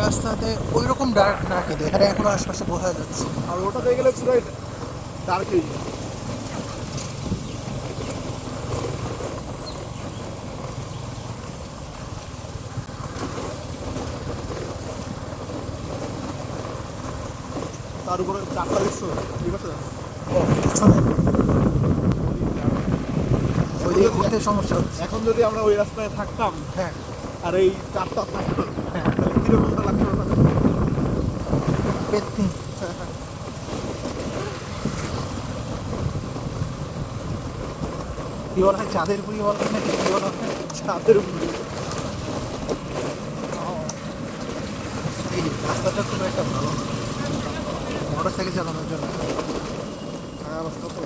রাস্তাতে ওই রকম ডার্ক না, কিন্তু এখানে এখনো আশপাশে বোঝা যাচ্ছে। আর ওটাতে গেলে পুরো ডার্ক হয়ে যায়। তার উপরে চারটা দেখছো, ঠিক আছে? পিছনে ওইদিকে ঘুরতে সমস্যা হচ্ছে। এখন যদি আমরা ওই রাস্তায় থাকতাম হ্যাঁ আর এই চারটা থাকতো, হ্যাঁ, তাহলে কিরকমটা লাগতো না? পেতনি। কি বলা হয়, চাঁদের পুরি বলা হয় নাকি কি বলা হয়? চাঁদের উপরে। এই রাস্তাটা খুব একটা ভালো মোটর সাইকেল চালানোর জন্য। হ্যাঁ, অবস্থা তো